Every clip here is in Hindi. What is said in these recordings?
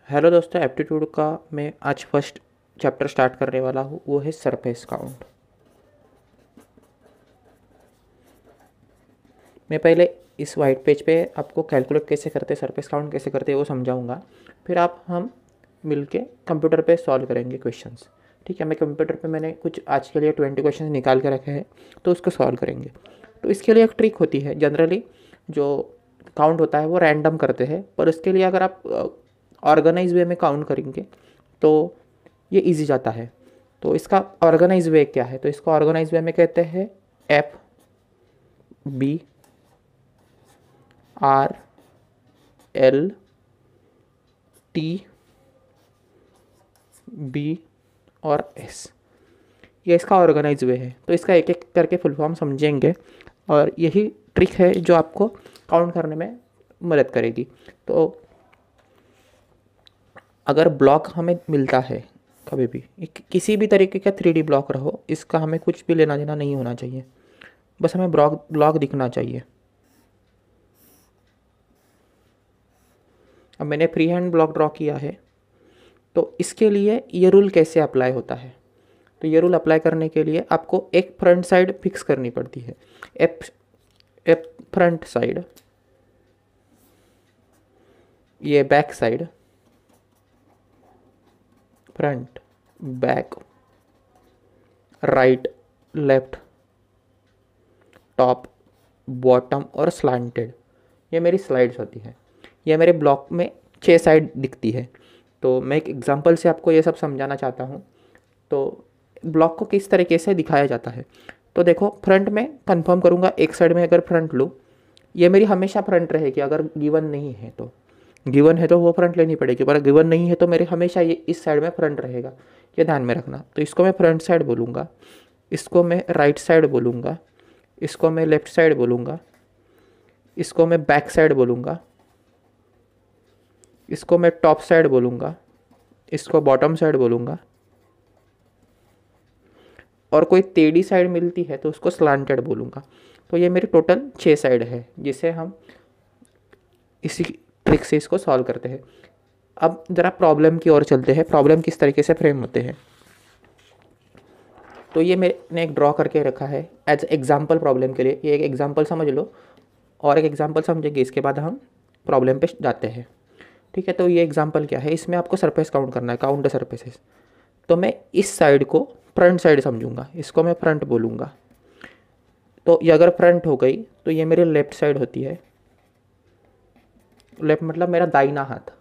हेलो दोस्तों, एप्टीट्यूड का मैं आज फर्स्ट चैप्टर स्टार्ट करने वाला हूँ। वो है सरफेस काउंट। मैं पहले इस वाइट पेज पे आपको कैलकुलेट कैसे करते हैं, सरफेस काउंट कैसे करते हैं वो समझाऊंगा। फिर हम मिलके कंप्यूटर पे सॉल्व करेंगे क्वेश्चंस। ठीक है, मैं कंप्यूटर पे मैंने कुछ आज के लिए 20 क्वेश्चन निकाल के रखे हैं, तो उसको सॉल्व करेंगे। तो इसके लिए एक ट्रिक होती है। जनरली जो काउंट होता है वो रैंडम करते हैं, पर उसके लिए अगर आप ऑर्गेनाइज वे में काउंट करेंगे तो ये इजी जाता है। तो इसका ऑर्गेनाइज वे क्या है? तो इसको ऑर्गेनाइज वे में कहते हैं FBRLT B और S। ये इसका ऑर्गेनाइज वे है। तो इसका एक एक करके फुल फॉर्म समझेंगे और यही ट्रिक है जो आपको काउंट करने में मदद करेगी। तो अगर ब्लॉक हमें मिलता है कभी भी, किसी भी तरीके का 3D ब्लॉक रहो, इसका हमें कुछ भी लेना देना नहीं होना चाहिए। बस हमें ब्लॉक दिखना चाहिए। अब मैंने फ्री हैंड ब्लॉक ड्रॉ किया है, तो इसके लिए ये रूल कैसे अप्लाई होता है? तो ये रूल अप्लाई करने के लिए आपको एक फ्रंट साइड फिक्स करनी पड़ती है। एफ एफ फ्रंट साइड, ये back side, front, back, right, left, top, bottom और स्लांटेड, ये मेरी स्लाइड्स होती है। ये मेरे ब्लॉक में 6 साइड दिखती है। तो मैं एक एग्जांपल से आपको ये सब समझाना चाहता हूँ। तो ब्लॉक को किस तरीके से दिखाया जाता है, तो देखो, फ्रंट में कंफर्म करूँगा। एक साइड में अगर फ्रंट लूँ, ये मेरी हमेशा फ्रंट रहेगी। अगर गिवन नहीं है तो, गिवन है तो वो फ्रंट लेनी पड़ेगी, पर गिवन नहीं है तो मेरे हमेशा ये इस साइड में फ्रंट रहेगा। ये ध्यान में रखना। तो इसको मैं फ्रंट साइड बोलूँगा, इसको मैं राइट साइड बोलूँगा, इसको मैं लेफ्ट साइड बोलूँगा, इसको मैं बैक साइड बोलूँगा, इसको मैं टॉप साइड बोलूँगा, इसको बॉटम साइड बोलूँगा, और कोई टेढ़ी साइड मिलती है तो उसको स्लांटेड बोलूँगा। तो ये मेरी टोटल 6 साइड है, जिसे हम इसी ट्रिक से इसको सॉल्व करते हैं। अब ज़रा प्रॉब्लम की ओर चलते हैं। प्रॉब्लम किस तरीके से फ्रेम होते हैं, तो ये मैंने एक ड्रॉ करके रखा है एज एग्जाम्पल प्रॉब्लम के लिए। ये एक एग्जाम्पल समझ लो, और एक एग्जाम्पल समझेंगे, इसके बाद हम प्रॉब्लम पे जाते हैं। ठीक है, तो ये एग्जाम्पल क्या है? इसमें आपको सरफेस काउंट करना है, काउंट द सरफेसेस। तो मैं इस साइड को फ्रंट साइड समझूंगा, इसको मैं फ्रंट बोलूँगा। तो ये अगर फ्रंट हो गई तो ये मेरी लेफ्ट साइड होती है। लेफ्ट मतलब मेरा दाहिना हाथ,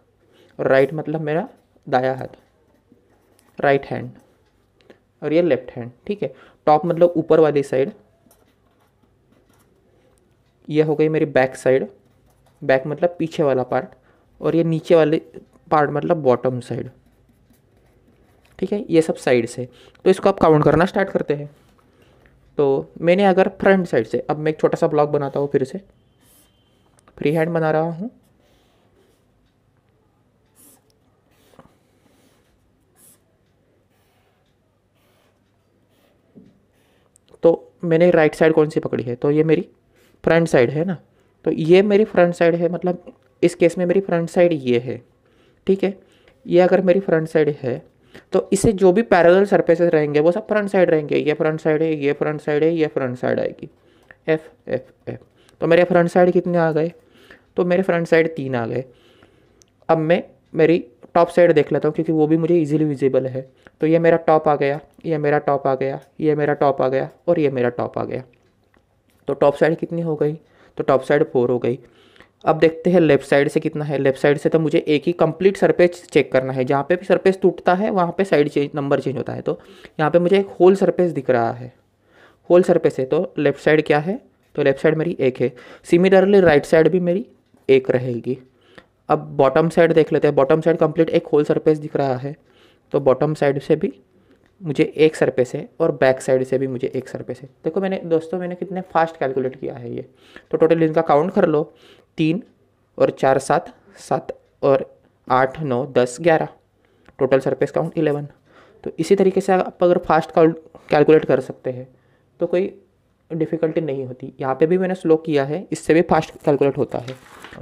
और राइट मतलब मेरा दाया हाथ, राइट हैंड, और ये लेफ्ट हैंड। ठीक है, टॉप मतलब ऊपर वाली साइड, ये हो गई मेरी बैक साइड, बैक मतलब पीछे वाला पार्ट, और ये नीचे वाले पार्ट मतलब बॉटम साइड। ठीक है, ये सब साइड से। तो इसको आप काउंट करना स्टार्ट करते हैं। तो मैंने अगर फ्रंट साइड से, अब मैं एक छोटा सा ब्लॉक बनाता हूँ, फिर से फ्री हैंड बना रहा हूँ। तो मैंने राइट साइड कौन सी पकड़ी है? तो ये मेरी फ्रंट साइड है ना। तो ये मेरी फ्रंट साइड है, मतलब इस केस में मेरी फ्रंट साइड ये है। ठीक है, ये अगर मेरी फ्रंट साइड है तो इसे जो भी पैरेलल सरफेसेस रहेंगे वो सब फ्रंट साइड रहेंगे। ये फ्रंट साइड है, ये फ्रंट साइड है, ये फ्रंट साइड आएगी, एफ एफ एफ। तो मेरे फ्रंट साइड कितने आ गए? तो मेरे फ्रंट साइड 3 आ गए। अब मैं मेरी टॉप साइड देख लेता हूँ, क्योंकि वो भी मुझे इजीली विजिबल है। तो ये मेरा टॉप आ गया, ये मेरा टॉप आ गया, ये मेरा टॉप आ गया, और ये मेरा टॉप आ गया। तो टॉप साइड कितनी हो गई? तो टॉप साइड 4 हो गई। अब देखते हैं लेफ्ट साइड से कितना है। लेफ्ट साइड से तो मुझे एक ही कंप्लीट सरफेस चेक करना है। जहाँ पे भी सरफेस टूटता है वहाँ पे साइड चेंज, नंबर चेंज होता है। तो यहाँ पे मुझे एक होल सरफेस दिख रहा है, होल सरफेस है। तो लेफ्ट साइड क्या है? तो लेफ्ट साइड मेरी 1 है। सिमिलरली राइट साइड भी मेरी 1 रहेगी। अब बॉटम साइड देख लेते हैं। बॉटम साइड कंप्लीट एक होल सरफेस दिख रहा है, तो बॉटम साइड से भी मुझे 1 सरफेस है, और बैक साइड से भी मुझे 1 सरफेस है। देखो मैंने कितने फास्ट कैलकुलेट किया है ये। तो टोटल इनका काउंट कर लो, 3 और 4 7, 7 और 8 9 10 11, टोटल सरफेस काउंट 11। तो इसी तरीके से आप अगर फास्ट कैलकुलेट कर सकते हैं तो कोई डिफ़िकल्टी नहीं होती। यहाँ पे भी मैंने स्लो किया है, इससे भी फास्ट कैलकुलेट होता है।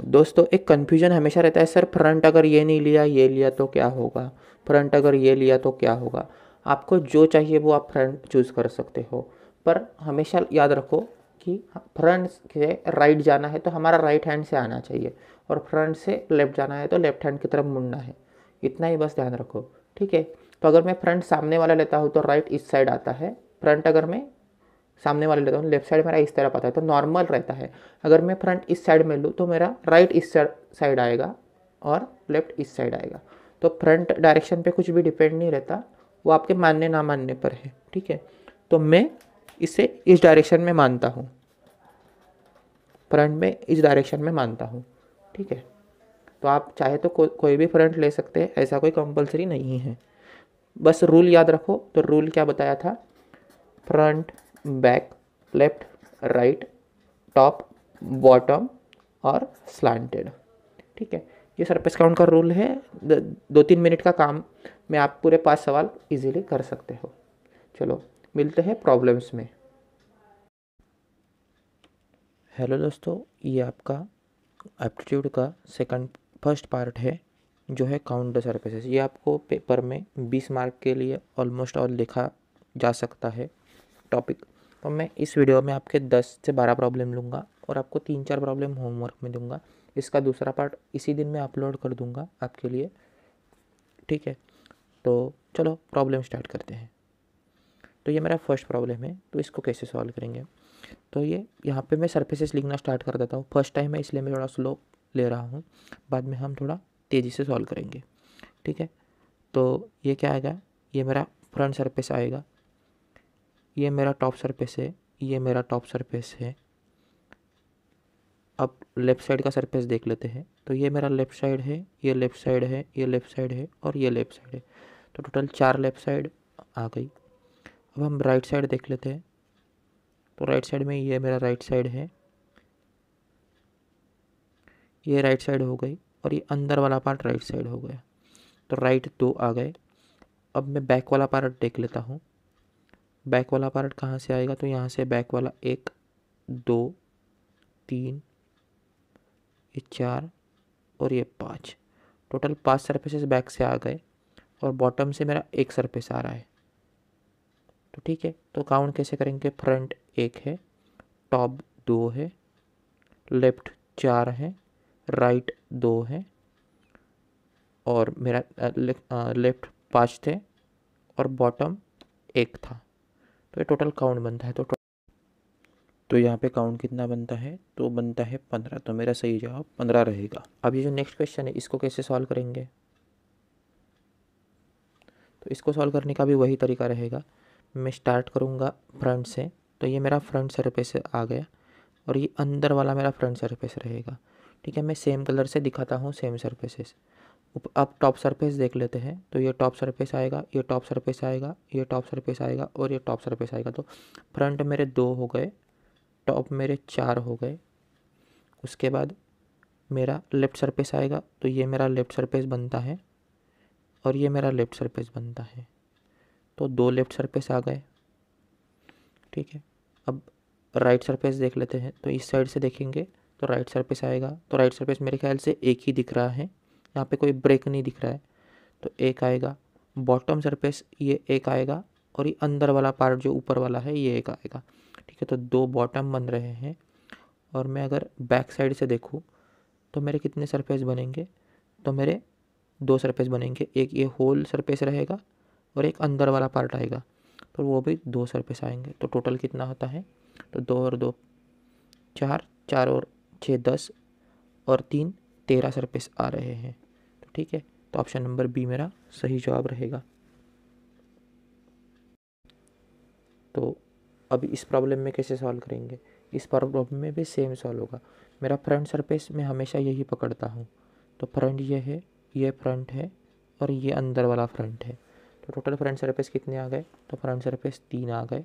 दोस्तों एक कन्फ्यूजन हमेशा रहता है, सर फ्रंट अगर ये नहीं लिया ये लिया तो क्या होगा, फ्रंट अगर ये लिया तो क्या होगा। आपको जो चाहिए वो आप फ्रंट चूज़ कर सकते हो, पर हमेशा याद रखो कि फ्रंट से राइट जाना है तो हमारा राइट हैंड से आना चाहिए, और फ्रंट से लेफ्ट जाना है तो लेफ्ट हैंड की तरफ मुड़ना है। इतना ही बस ध्यान रखो, ठीक है। तो अगर मैं फ्रंट सामने वाला लेता हूँ तो राइट इस साइड आता है, फ्रंट अगर मैं सामने वाले लेता हूँ लेफ्ट साइड मेरा इस तरफ आता है, तो नॉर्मल रहता है। अगर मैं फ्रंट इस साइड में लूँ तो मेरा राइट इस साइड आएगा और लेफ्ट इस साइड आएगा। तो फ्रंट डायरेक्शन पे कुछ भी डिपेंड नहीं रहता, वो आपके मानने ना मानने पर है, ठीक है। तो मैं इसे इस डायरेक्शन में मानता हूँ, फ्रंट में इस डायरेक्शन में मानता हूँ, ठीक है। तो आप चाहे तो कोई भी फ्रंट ले सकते हैं, ऐसा कोई कंपलसरी नहीं है। बस रूल याद रखो। तो रूल क्या बताया था, front, back, left, right, top, bottom और स्लांटेड, ठीक है। ये सरफेस काउंट का रूल है। 2-3 मिनट का काम में आप पूरे 5 सवाल इजीली कर सकते हो। चलो मिलते हैं प्रॉब्लम्स में। हेलो दोस्तों, ये आपका एप्टीट्यूड का फर्स्ट पार्ट है जो है काउंट द सरफेसेस। ये आपको पेपर में 20 मार्क के लिए ऑलमोस्ट ऑल लिखा जा सकता है टॉपिक। तो मैं इस वीडियो में आपके 10 से 12 प्रॉब्लम लूँगा और आपको 3-4 प्रॉब्लम होमवर्क में दूंगा। इसका दूसरा पार्ट इसी दिन मैं अपलोड कर दूंगा आपके लिए, ठीक है। तो चलो प्रॉब्लम स्टार्ट करते हैं। तो ये मेरा फर्स्ट प्रॉब्लम है, तो इसको कैसे सॉल्व करेंगे। तो ये यहाँ पे मैं सरफेसेस लिखना स्टार्ट कर देता हूँ। फर्स्ट टाइम है इसलिए मैं थोड़ा स्लो ले रहा हूँ, बाद में हम थोड़ा तेज़ी से सॉल्व करेंगे, ठीक है। तो ये क्या आएगा, ये मेरा फ्रंट सरफेस आएगा, ये मेरा टॉप सरफेस है, ये मेरा टॉप सरफेस है। अब लेफ़्ट साइड का सरफेस देख लेते हैं। तो ये मेरा लेफ़्ट साइड है, ये लेफ़्ट साइड है, ये लेफ़्ट साइड है और ये लेफ़्ट साइड है। तो टोटल 4 लेफ़्ट साइड आ गई। अब हम राइट साइड देख लेते हैं। तो राइट साइड में ये मेरा राइट साइड है, ये राइट साइड हो गई और ये अंदर वाला पार्ट राइट साइड हो गया। तो राइट 2 आ गए। अब मैं बैक वाला पार्ट देख लेता हूँ। बैक वाला पार्ट कहाँ से आएगा, तो यहाँ से बैक वाला 1 2 3 ये 4 और ये 5, टोटल 5 सरफेसेस बैक से आ गए और बॉटम से मेरा एक सरफेस आ रहा है। तो ठीक है, तो काउंट कैसे करेंगे, फ्रंट 1 है, टॉप 2 है, लेफ्ट 4 है, राइट 2 है और मेरा लेफ्ट 5 थे और बॉटम 1 था। तो ये टोटल काउंट बनता है। तो यहाँ पे काउंट कितना बनता है, तो बनता है 15। तो मेरा सही जवाब 15 रहेगा। अब ये जो नेक्स्ट क्वेश्चन है इसको कैसे सॉल्व करेंगे, तो इसको सॉल्व करने का भी वही तरीका रहेगा। मैं स्टार्ट करूँगा फ्रंट से। तो ये मेरा फ्रंट सरफेस आ गया और ये अंदर वाला मेरा फ्रंट सरफेस रहेगा, ठीक है। मैं सेम कलर से दिखाता हूँ सेम सरफेसेस। अब टॉप सरफेस देख लेते हैं। तो ये टॉप सरफेस आएगा, ये टॉप सरफेस आएगा, ये टॉप सरफेस आएगा और ये टॉप सरफेस आएगा। तो फ्रंट मेरे 2 हो गए, टॉप मेरे 4 हो गए। उसके बाद मेरा लेफ़्ट सरफेस आएगा, तो ये मेरा लेफ़्ट सरफेस बनता है और ये मेरा लेफ़्ट सरफेस बनता है। तो 2 लेफ़्ट सरफेस आ गए, ठीक है। अब राइट सरफेस देख लेते हैं। तो इस साइड से देखेंगे तो राइट सरफेस आएगा। तो राइट सरफेस मेरे ख्याल से एक ही दिख रहा है, यहाँ पे कोई ब्रेक नहीं दिख रहा है, तो एक आएगा। बॉटम सरफेस ये एक आएगा और ये अंदर वाला पार्ट जो ऊपर वाला है ये एक आएगा, ठीक है। तो 2 बॉटम बन रहे हैं। और मैं अगर बैक साइड से देखूँ तो मेरे कितने सरफेस बनेंगे, तो मेरे 2 सरफेस बनेंगे। एक ये होल सरफेस रहेगा और एक अंदर वाला पार्ट आएगा, तो वो भी 2 सरफेस आएंगे। तो टोटल कितना होता है, तो 2 और 2 4, 4 और 6 10 और 3 13 सरफेस आ रहे हैं। तो ठीक है, तो ऑप्शन नंबर बी मेरा सही जवाब रहेगा। तो अभी इस प्रॉब्लम में कैसे सॉल्व करेंगे, इस प्रॉब्लम में भी सेम सॉल्व होगा। मेरा फ्रंट सरफेस मैं हमेशा यही पकड़ता हूँ। तो फ्रंट ये है, ये फ्रंट है और ये अंदर वाला फ्रंट है। तो टोटल फ्रंट सरफेस कितने आ गए, तो फ्रंट सरफेस 3 आ गए।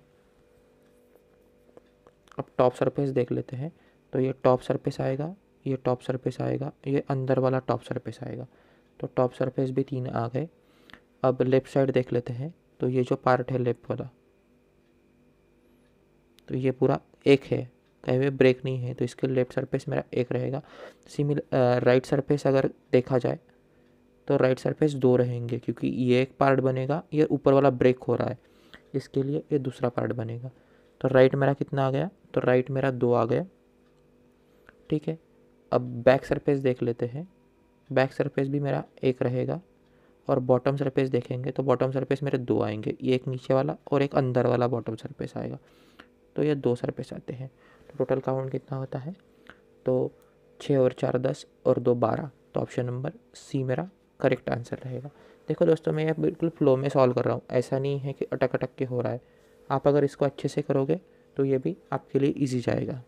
अब टॉप सरफेस देख लेते हैं। तो ये टॉप सरफेस आएगा, ये टॉप सरफेस आएगा, ये अंदर वाला टॉप सरफेस आएगा। तो टॉप सरफेस भी 3 आ गए। अब लेफ़्ट साइड देख लेते हैं। तो ये जो पार्ट है लेफ़्ट वाला, तो ये पूरा एक है, कहीं भी ब्रेक नहीं है, तो इसके लेफ्ट सरफेस मेरा एक रहेगा। राइट सरफेस अगर देखा जाए तो राइट सरफेस दो रहेंगे, क्योंकि ये एक पार्ट बनेगा, ये ऊपर वाला ब्रेक हो रहा है, इसके लिए ये दूसरा पार्ट बनेगा। तो राइट मेरा कितना आ गया, तो राइट मेरा 2 आ गया। ठीक है, अब बैक सरफेस देख लेते हैं। बैक सरफेस भी मेरा एक रहेगा, और बॉटम सरफेस देखेंगे तो बॉटम सरफेस मेरे 2 आएंगे, ये एक नीचे वाला और एक अंदर वाला बॉटम सरफेस आएगा, तो ये 2 सरफेस आते हैं। तो टोटल काउंट कितना होता है, तो 6 और 4 10 और 2 12। तो ऑप्शन नंबर सी मेरा करेक्ट आंसर रहेगा। देखो दोस्तों, मैं ये बिल्कुल फ्लो में सॉल्व कर रहा हूँ, ऐसा नहीं है कि अटक अटक के हो रहा है। आप अगर इसको अच्छे से करोगे तो ये भी आपके लिए ईजी जाएगा।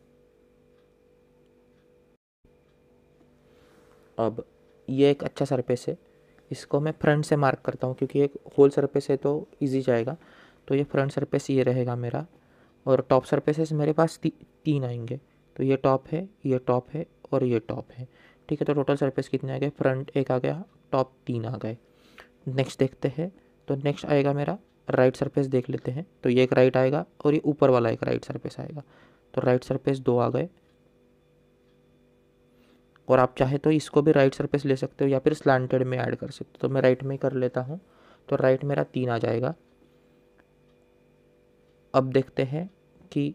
अब ये एक अच्छा सरफेस है, इसको मैं फ्रंट से मार्क करता हूँ, क्योंकि एक होल सरफेस है तो इजी जाएगा। तो ये फ्रंट सरफेस ये रहेगा मेरा, और टॉप सरफेसेस मेरे पास 3 आएंगे। तो ये टॉप है, ये टॉप है और ये टॉप है। ठीक है, तो टोटल सरफेस कितने आ गए, फ्रंट एक आ गया, टॉप 3 आ गए। नेक्स्ट देखते हैं, तो नेक्स्ट आएगा मेरा राइट सरफेस, देख लेते हैं। तो ये एक राइट आएगा और ये ऊपर वाला एक राइट सरफेस आएगा, तो राइट सरफेस 2 आ गए। और आप चाहे तो इसको भी राइट सरफेस ले सकते हो या फिर स्लांटेड में ऐड कर सकते हो, तो मैं राइट में कर लेता हूँ। तो राइट मेरा 3 आ जाएगा। अब देखते हैं कि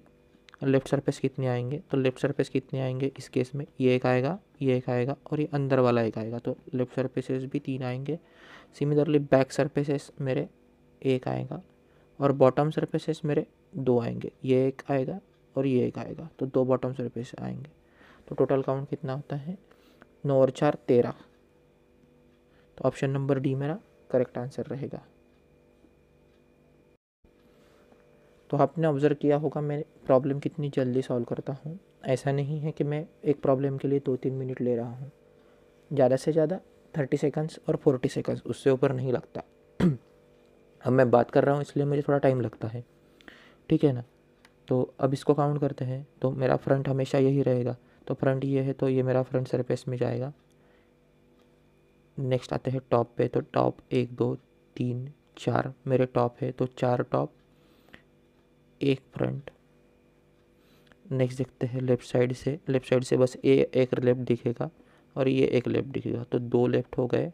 लेफ़्ट सरफेस कितने आएंगे, तो लेफ़्ट सरफेस कितने आएंगे इस केस में, ये एक आएगा, ये एक आएगा और ये अंदर वाला एक आएगा, तो लेफ़्ट सरफेसेस भी 3 आएंगे। सिमिलरली बैक सरफेसेस मेरे एक आएगा, और बॉटम सरफेसेस मेरे 2 आएंगे, ये एक आएगा और ये एक आएगा, तो 2 बॉटम सरफेस आएंगे। तो टोटल काउंट कितना होता है, 9 और 4 13। तो ऑप्शन नंबर डी मेरा करेक्ट आंसर रहेगा। तो आपने ऑब्ज़र्व किया होगा मैं प्रॉब्लम कितनी जल्दी सॉल्व करता हूँ। ऐसा नहीं है कि मैं एक प्रॉब्लम के लिए 2-3 मिनट ले रहा हूँ, ज़्यादा से ज़्यादा 30 सेकंड्स और 40 सेकंड्स, उससे ऊपर नहीं लगता। अब मैं बात कर रहा हूँ इसलिए मुझे थोड़ा टाइम लगता है, ठीक है ना। तो अब इसको काउंट करते हैं, तो मेरा फ्रंट हमेशा यही रहेगा, तो फ्रंट ये है तो ये मेरा फ्रंट सरफेस में जाएगा। नेक्स्ट आते हैं टॉप पे, तो टॉप 1 2 3 4 मेरे टॉप है, तो 4 टॉप 1 फ्रंट। नेक्स्ट देखते हैं लेफ़्ट साइड से बस एक लेफ़्ट दिखेगा और ये एक लेफ़्ट दिखेगा, तो 2 लेफ़्ट हो गए।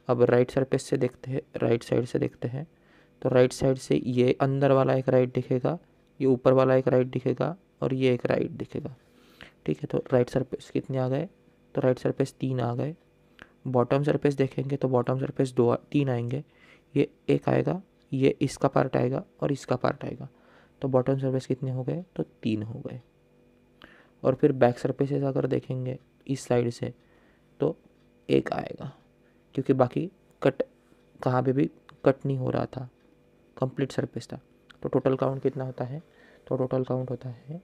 अब राइट सरफेस से देखते हैं, राइट साइड से देखते हैं, तो राइट साइड से ये अंदर वाला एक राइट दिखेगा, ये ऊपर वाला एक राइट दिखेगा और ये एक राइट दिखेगा। ठीक है, तो राइट सरफेस कितने आ गए, तो राइट सरफेस 3 आ गए। बॉटम सरफेस देखेंगे तो बॉटम सरफेस 3 आएंगे, ये एक आएगा, ये इसका पार्ट आएगा और इसका पार्ट आएगा, तो बॉटम सरफेस कितने हो गए, तो 3 हो गए। और फिर बैक सरफेसेस अगर देखेंगे इस साइड से तो एक आएगा, क्योंकि बाकी कट कहाँ पे भी कट नहीं हो रहा था, कंप्लीट सरफेस था। तो टोटल काउंट कितना होता है, तो टोटल काउंट होता है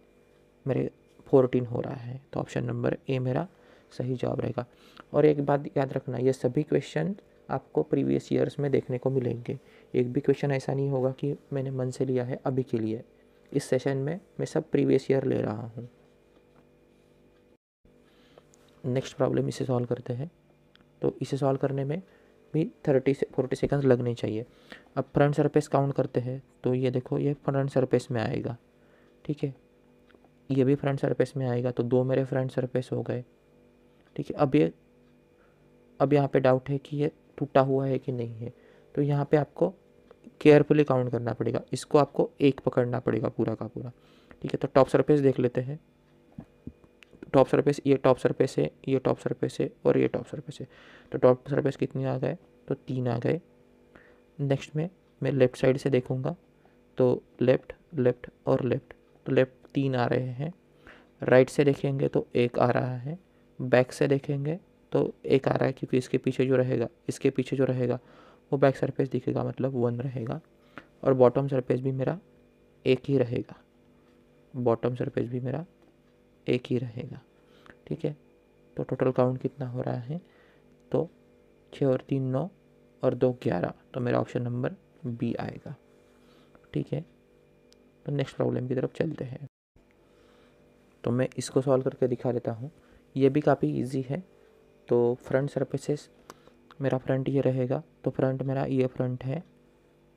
मेरे 14 हो रहा है, तो ऑप्शन नंबर ए मेरा सही जवाब रहेगा। और एक बात याद रखना, ये सभी क्वेश्चन आपको प्रीवियस ईयर्स में देखने को मिलेंगे, एक भी क्वेश्चन ऐसा नहीं होगा कि मैंने मन से लिया है अभी के लिए। इस सेशन में मैं सब प्रीवियस ईयर ले रहा हूँ। नेक्स्ट प्रॉब्लम इसे सॉल्व करते हैं, तो इसे सॉल्व करने में भी 30 से 40 सेकंड्स लगने चाहिए। अब फ्रंट सरफेस काउंट करते हैं, तो ये देखो ये फ्रंट सरफेस में आएगा, ठीक है, ये भी फ्रंट सरफेस में आएगा, तो 2 मेरे फ्रंट सरफेस हो गए। ठीक है, अब यहाँ पे डाउट है कि ये टूटा हुआ है कि नहीं है, तो यहाँ पे आपको केयरफुली काउंट करना पड़ेगा, इसको आपको एक पकड़ना पड़ेगा पूरा का पूरा। ठीक है, तो टॉप सरफेस देख लेते हैं। टॉप सरफेस, ये टॉप सरफेस है, ये टॉप सरफेस है और ये टॉप सरफेस है, तो टॉप सरफेस कितने आ गए, तो 3 आ गए। नेक्स्ट में मैं लेफ़्ट साइड से देखूँगा, तो लेफ़्ट लेफ़्ट और लेफ़्ट, तो लेफ़्ट 3 आ रहे हैं। राइट से देखेंगे तो एक आ रहा है, बैक से देखेंगे तो एक आ रहा है, क्योंकि इसके पीछे जो रहेगा वो बैक सरफेस दिखेगा, मतलब 1 रहेगा। और बॉटम सरफेस भी मेरा एक ही रहेगा, बॉटम सरफेस भी मेरा एक ही रहेगा। ठीक है, तो टोटल काउंट कितना हो रहा है, तो 6 और 3 9 और 2 11, तो मेरा ऑप्शन नंबर बी आएगा। ठीक है, तो नेक्स्ट प्रॉब्लम की तरफ चलते हैं। तो मैं इसको सॉल्व करके दिखा देता हूँ, ये भी काफ़ी इजी है। तो फ्रंट सरफेसेस, मेरा फ्रंट ये रहेगा, तो फ्रंट मेरा ये फ्रंट है।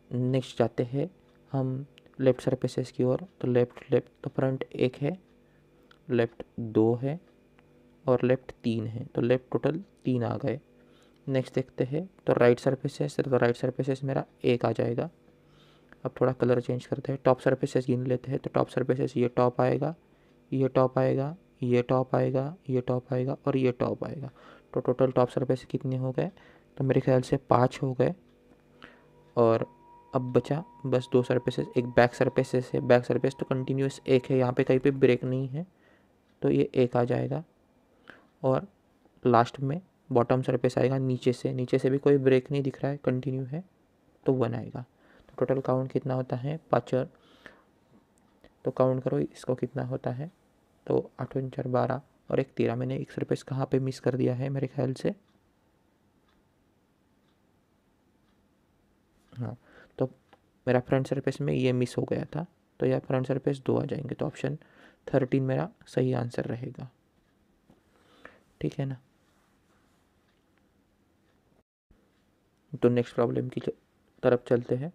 नेक्स्ट जाते हैं हम लेफ्ट सरफेसेस की ओर, तो लेफ्ट लेफ्ट तो फ्रंट 1 है, लेफ्ट 2 है और लेफ्ट 3 है, तो लेफ्ट टोटल 3 आ गए। नेक्स्ट देखते हैं, तो राइट सरफेसेस, तो राइट सरफेसेस मेरा 1 आ जाएगा। अब थोड़ा कलर चेंज करते हैं, टॉप सरफेसेस गिन लेते हैं। तो टॉप सरफेसेस ये टॉप आएगा, ये टॉप आएगा, ये टॉप आएगा, ये टॉप आएगा और ये टॉप आएगा। तो टोटल टॉप सरफेस कितने हो गए? तो मेरे ख्याल से 5 हो गए। और अब बचा बस 2 सरफेसेस, एक बैक सरफेसेस है, बैक सरफेस तो कंटिन्यूस 1 है, यहाँ पे कहीं पे ब्रेक नहीं है, तो ये 1 आ जाएगा। और लास्ट में बॉटम सरफेस आएगा, नीचे से भी कोई ब्रेक नहीं दिख रहा है, कंटिन्यू है, तो 1 आएगा। तो टोटल काउंट कितना होता है? 5। तो काउंट करो इसको कितना होता है। तो 8 और 4 12 और एक 13। मैंने एक सरफेस कहाँ पे मिस कर दिया है मेरे ख्याल से? हाँ, तो मेरा फ्रंट सरफेस में ये मिस हो गया था, तो यह फ्रंट सरफेस 2 आ जाएंगे। तो ऑप्शन 13 मेरा सही आंसर रहेगा। ठीक है ना। तो नेक्स्ट प्रॉब्लम की तरफ चलते हैं।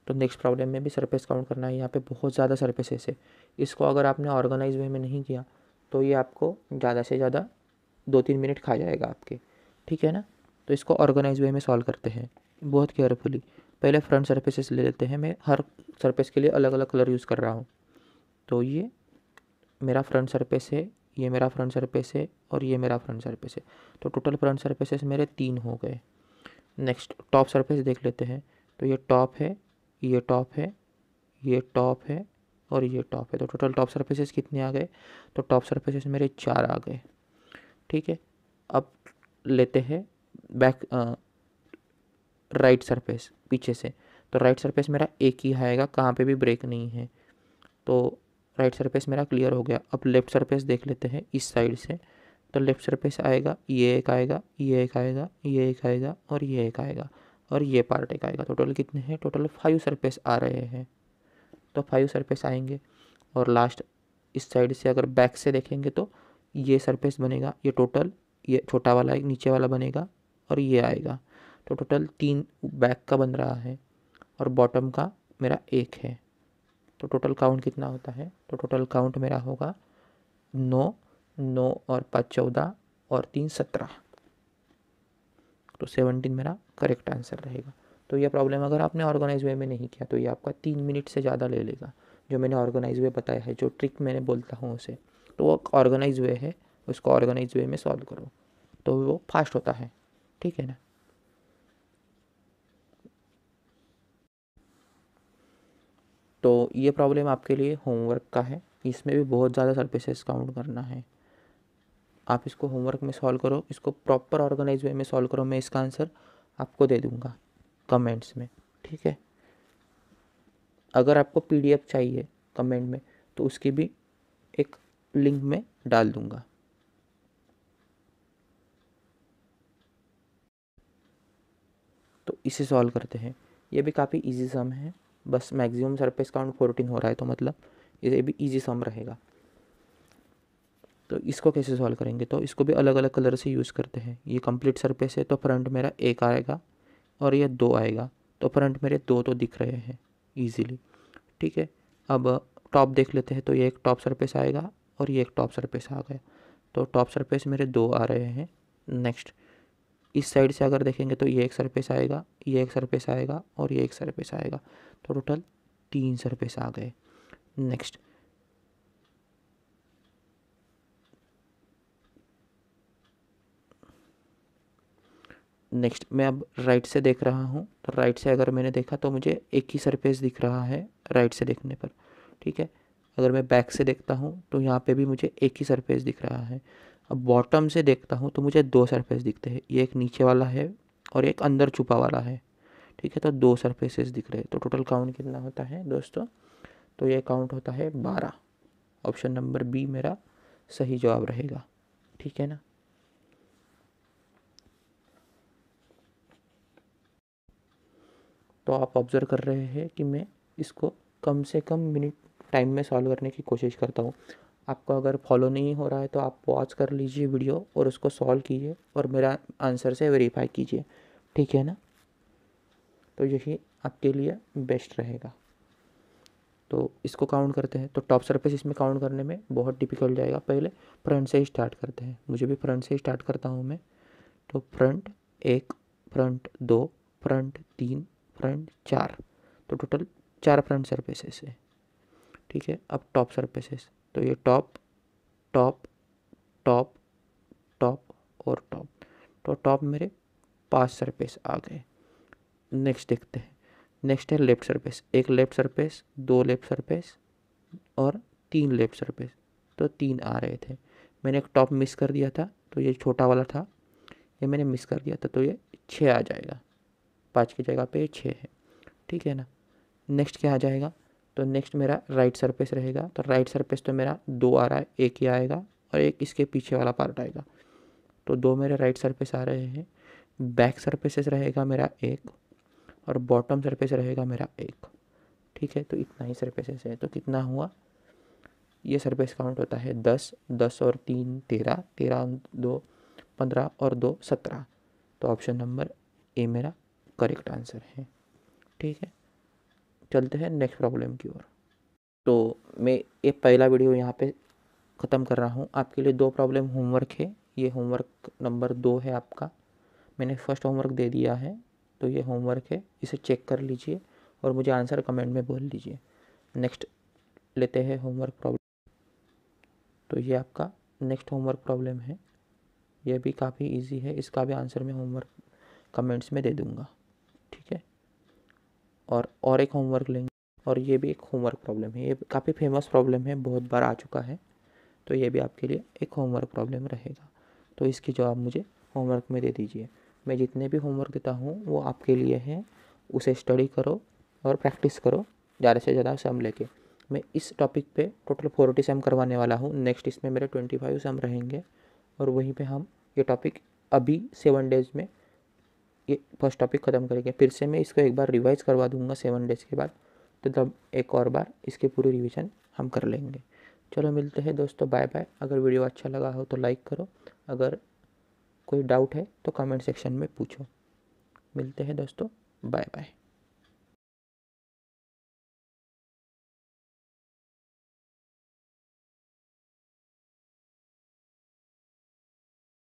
तो नेक्स्ट प्रॉब्लम में भी सरफेस काउंट करना है। यहाँ पे बहुत ज़्यादा सरफेसेस है, इसको अगर आपने ऑर्गेनाइज वे में नहीं किया तो ये आपको ज़्यादा से ज़्यादा 2-3 मिनट खा जाएगा आपके। ठीक है ना। तो इसको ऑर्गेनाइज वे में सॉल्व करते हैं बहुत केयरफुली। पहले फ्रंट सरफेसेस ले लेते हैं, मैं हर सरफेस के लिए अलग अलग कलर यूज़ कर रहा हूँ। तो ये मेरा फ्रंट सरफेस है, ये मेरा फ्रंट सरफेस है और ये मेरा फ्रंट सरफेस है। तो टोटल फ्रंट सरफेसेस मेरे 3 हो गए। नेक्स्ट टॉप सरफेस देख लेते हैं। तो ये टॉप है, ये टॉप है, ये टॉप है और ये टॉप है। तो टोटल टॉप सरफेसेस कितने आ गए? तो टॉप सरफेसेस मेरे 4 आ गए। ठीक है। अब लेते हैं बैक राइट सरफेस पीछे से। तो राइट सरफेस मेरा एक ही आएगा, कहाँ पे भी ब्रेक नहीं है, तो राइट सरफेस मेरा क्लियर हो गया। अब लेफ़्ट सरफेस देख लेते हैं इस साइड से। तो लेफ़्ट सरफेस आएगा, ये एक आएगा, ये एक आएगा, ये एक आएगा और ये एक आएगा और ये पार्ट एक आएगा। टोटल कितने हैं? टोटल 5 सरफेस आ रहे हैं। तो 5 सरफेस आएंगे। और लास्ट इस साइड से अगर बैक से देखेंगे तो ये सरफेस बनेगा, ये टोटल ये छोटा वाला एक नीचे वाला बनेगा और ये आएगा। तो टोटल 3 बैक का बन रहा है और बॉटम का मेरा 1 है। तो टोटल काउंट कितना होता है? तो टोटल काउंट मेरा होगा 9, 9 और 5 14 और 3 17। तो 17 मेरा करेक्ट आंसर रहेगा। तो यह प्रॉब्लम अगर आपने ऑर्गेनाइज वे में नहीं किया तो ये आपका 3 मिनट से ज़्यादा ले लेगा। जो मैंने ऑर्गेनाइज वे बताया है, जो ट्रिक मैंने बोलता हूँ उसे, तो वो ऑर्गेनाइज वे है, उसको ऑर्गेनाइज वे में सॉल्व करो तो वो फास्ट होता है। ठीक है ना। तो ये प्रॉब्लम आपके लिए होमवर्क का है, इसमें भी बहुत ज़्यादा सरफेसेस काउंट करना है। आप इसको होमवर्क में सॉल्व करो, इसको प्रॉपर ऑर्गेनाइज वे में सॉल्व करो। मैं इसका आंसर आपको दे दूँगा कमेंट्स में। ठीक है। अगर आपको पीडीएफ चाहिए कमेंट में तो उसकी भी एक लिंक में डाल दूँगा। तो इसे सॉल्व करते हैं। ये भी काफ़ी इजी सम है, बस मैक्सिमम सरफेस काउंट 14 हो रहा है, तो मतलब ये भी इजी सम रहेगा। तो इसको कैसे सॉल्व करेंगे? तो इसको भी अलग अलग कलर से यूज़ करते हैं। ये कंप्लीट सरफेस है तो फ्रंट मेरा 1 आएगा और ये 2 आएगा। तो फ्रंट मेरे 2 तो दिख रहे हैं ईजीली। ठीक है। अब टॉप देख लेते हैं। तो ये एक टॉप सरफेस आएगा और ये एक टॉप सरफेस आ गया। तो टॉप सरफेस मेरे 2 आ रहे हैं। नेक्स्ट इस साइड से अगर देखेंगे तो ये एक सरफेस आएगा, ये एक सरफेस आएगा और ये एक सरफेस आएगा। तो टोटल 3 सरफेस आ गए। नेक्स्ट मैं अब राइट से देख रहा हूँ। तो राइट से अगर मैंने देखा तो मुझे एक ही सरफेस दिख रहा है राइट से देखने पर। ठीक है। अगर मैं बैक से देखता हूँ तो यहाँ पे भी मुझे एक ही सरफेस दिख रहा है। अब बॉटम से देखता हूँ तो मुझे 2 सरफेस दिखते हैं, ये एक नीचे वाला है और एक अंदर छुपा वाला है। ठीक है। तो 2 सरफेसेस दिख रहे हैं। तो टोटल काउंट कितना होता है दोस्तों? तो ये काउंट होता है 12। ऑप्शन नंबर बी मेरा सही जवाब रहेगा। ठीक है ना। तो आप ऑब्ज़र्व कर रहे हैं कि मैं इसको कम से कम मिनट टाइम में सॉल्व करने की कोशिश करता हूँ। आपको अगर फॉलो नहीं हो रहा है तो आप पॉज कर लीजिए वीडियो और उसको सॉल्व कीजिए और मेरा आंसर से वेरीफाई कीजिए। ठीक है ना। तो यही आपके लिए बेस्ट रहेगा। तो इसको काउंट करते हैं। तो टॉप सरफेस इसमें काउंट करने में बहुत डिफिकल्ट जाएगा। पहले फ्रंट से ही स्टार्ट करते हैं, मुझे भी फ्रंट से ही स्टार्ट करता हूँ मैं। तो फ्रंट 1, फ्रंट 2, फ्रंट 3, फ्रंट 4, तो टोटल 4 फ्रंट सरफेसेस है। ठीक है, अब टॉप सरफेसेस, तो ये टॉप टॉप टॉप टॉप और टॉप, तो टॉप मेरे 5 सरफेस आ गए। नेक्स्ट देखते हैं, नेक्स्ट है लेफ्ट सरफेस। एक लेफ्ट सरफेस, 2 लेफ्ट सरफेस और 3 लेफ्ट सरफेस, तो 3 आ रहे थे। मैंने एक टॉप मिस कर दिया था, तो ये छोटा वाला था, ये मैंने मिस कर दिया था, तो ये 6 आ जाएगा। 5 की जगह पे 6 है। ठीक है ना। नेक्स्ट क्या आ जाएगा, तो नेक्स्ट मेरा राइट सरफेस रहेगा। तो राइट सरफेस तो मेरा 2 आ रहा है, एक ही आएगा और एक इसके पीछे वाला पार्ट आएगा, तो 2 मेरे राइट सरफेस आ रहे हैं। बैक सरफेसेस रहेगा मेरा 1 और बॉटम सरफेस रहेगा मेरा 1। ठीक है, तो इतना ही सरफेसेस है। तो कितना हुआ, ये सरफेस काउंट होता है 10, 10 और 3 13, 13 2 15 और 2 17। तो ऑप्शन नंबर ए मेरा करेक्ट आंसर है। ठीक है, चलते हैं नेक्स्ट प्रॉब्लम की ओर। तो मैं ये पहला वीडियो यहाँ पे ख़त्म कर रहा हूँ। आपके लिए 2 प्रॉब्लम होमवर्क है, ये होमवर्क नंबर 2 है आपका। मैंने फर्स्ट होमवर्क दे दिया है, तो ये होमवर्क है, इसे चेक कर लीजिए और मुझे आंसर कमेंट में बोल दीजिए। नेक्स्ट लेते हैं होमवर्क प्रॉब्लम। तो ये आपका नेक्स्ट होमवर्क प्रॉब्लम है, ये भी काफ़ी इजी है, इसका भी आंसर मैं होमवर्क कमेंट्स में दे दूँगा। ठीक है, और एक होमवर्क लेंगे, और ये भी एक होमवर्क प्रॉब्लम है, ये काफ़ी फेमस प्रॉब्लम है, बहुत बार आ चुका है, तो ये भी आपके लिए एक होमवर्क प्रॉब्लम रहेगा। तो इसकी जवाब मुझे होमवर्क में दे दीजिए। मैं जितने भी होमवर्क देता हूँ वो आपके लिए हैं, उसे स्टडी करो और प्रैक्टिस करो ज़्यादा से ज़्यादा सम लेके। मैं इस टॉपिक पे टोटल 40 सम करवाने वाला हूँ। नेक्स्ट इसमें मेरे 25 सम रहेंगे और वहीं पे हम ये टॉपिक अभी 7 डेज़ में ये फर्स्ट टॉपिक ख़त्म करेंगे। फिर से मैं इसको एक बार रिवाइज़ करवा दूंगा 7 डेज़ के बाद, तो तब एक और बार इसकी पूरी रिवीजन हम कर लेंगे। चलो मिलते हैं दोस्तों, बाय बाय। अगर वीडियो अच्छा लगा हो तो लाइक करो, अगर कोई डाउट है तो कमेंट सेक्शन में पूछो। मिलते हैं दोस्तों, बाय बाय।